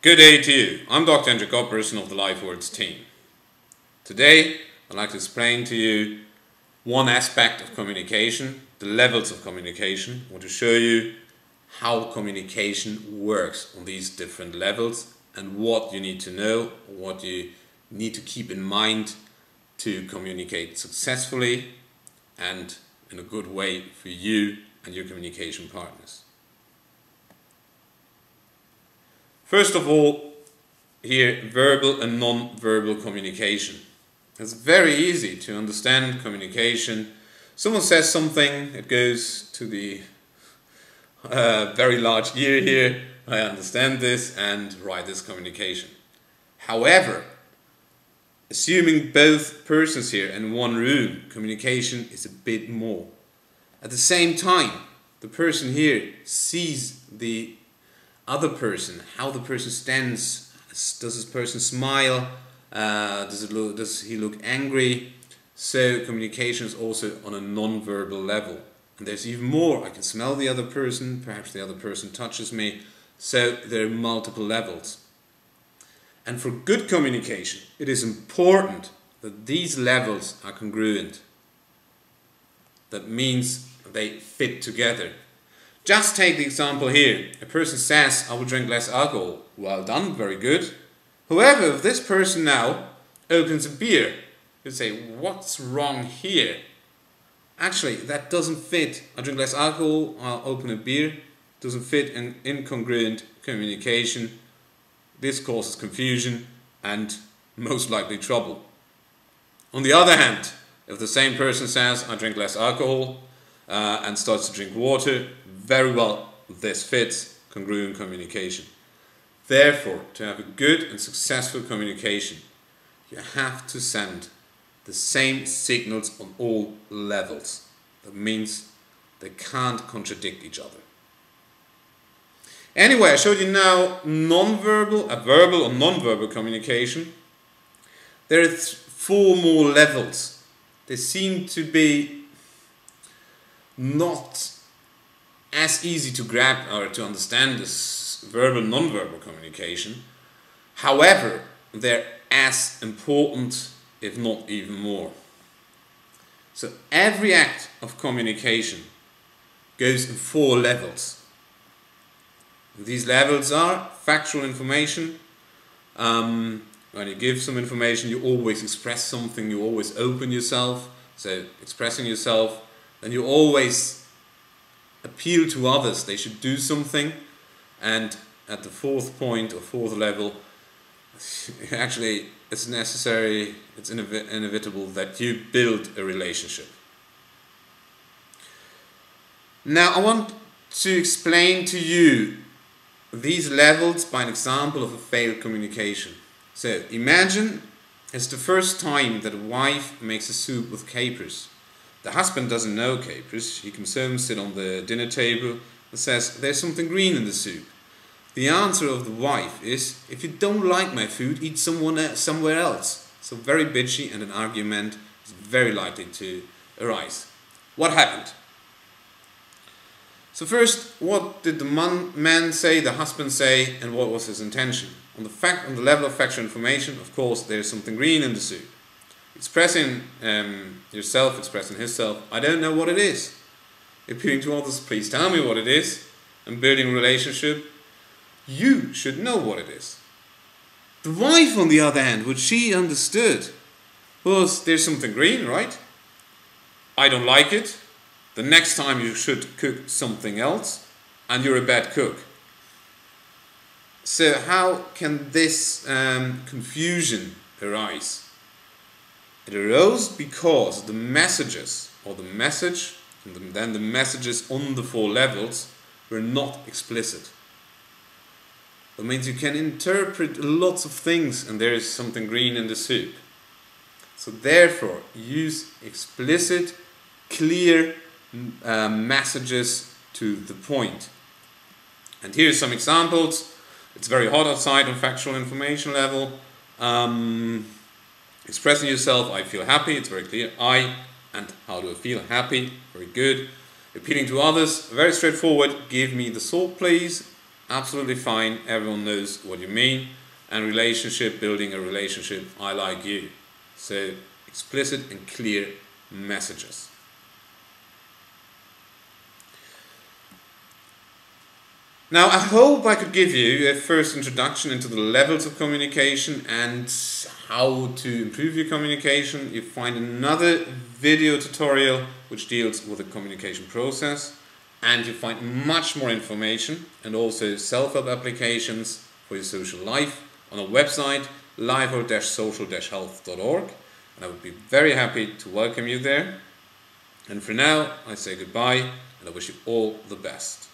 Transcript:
Good day to you. I'm Dr. Andrew Godberson of the LifeWords team. Today, I'd like to explain to you one aspect of communication, the levels of communication. I want to show you how communication works on these different levels and what you need to know, what you need to keep in mind to communicate successfully and in a good way for you and your communication partners. First of all, here, verbal and non-verbal communication. It's very easy to understand communication. Someone says something, it goes to the very large ear here, I understand this and write this communication. However, assuming both persons here in one room, communication is a bit more. At the same time, the person here sees the other person, how the person stands. Does this person smile? Does he look angry? So communication is also on a non-verbal level. And there's even more. I can smell the other person, perhaps the other person touches me. So there are multiple levels. And for good communication, it is important that these levels are congruent. That means they fit together. Just take the example here. A person says, I will drink less alcohol. Well done, very good. However, if this person now opens a beer, you say, what's wrong here? Actually, that doesn't fit. I drink less alcohol, I'll open a beer. Doesn't fit in incongruent communication. This causes confusion and most likely trouble. On the other hand, if the same person says, I drink less alcohol and starts to drink water, very well, this fits congruent communication. Therefore, to have a good and successful communication, you have to send the same signals on all levels. That means they can't contradict each other. Anyway, I showed you now verbal or non-verbal communication. There are four more levels. They seem to be not as easy to grab or to understand as verbal, non-verbal communication. However, they're as important, if not even more. So every act of communication goes in four levels. These levels are factual information. When you give some information, you always express something, you always open yourself. So expressing yourself, then you always appeal to others, they should do something. And at the fourth point or fourth level, actually it's necessary, it's inevitable that you build a relationship. Now I want to explain to you these levels by an example of a failed communication. So imagine it's the first time that a wife makes a soup with capers. The husband doesn't know capers. He comes home, sit on the dinner table and says, there's something green in the soup. The answer of the wife is, if you don't like my food, eat somewhere else. So very bitchy, and an argument is very likely to arise. What happened? So first, what did the man say, the husband say, and what was his intention? On the level of factual information, of course, there's something green in the soup. Expressing yourself, expressing himself, I don't know what it is. Appealing to others, please tell me what it is. And building a relationship, you should know what it is. The wife, on the other hand, what she understood was, there's something green, right? I don't like it. The next time you should cook something else, and you're a bad cook. So how can this confusion arise? It arose because the messages, or the message, and then the messages on the four levels were not explicit. That means you can interpret lots of things and there is something green in the soup. So therefore, use explicit, clear messages to the point. And here are some examples. It's very hot outside on factual information level. Expressing yourself, I feel happy, it's very clear. I, and how do I feel? Happy, very good. Appealing to others, very straightforward. Give me the salt, please. absolutely fine. Everyone knows what you mean. And relationship, building a relationship, I like you. So explicit and clear messages. Now, I hope I could give you a first introduction into the levels of communication and how to improve your communication. You find another video tutorial which deals with the communication process, and you find much more information and also self-help applications for your social life on our website, livo-social-health.org, and I would be very happy to welcome you there. And for now, I say goodbye and I wish you all the best.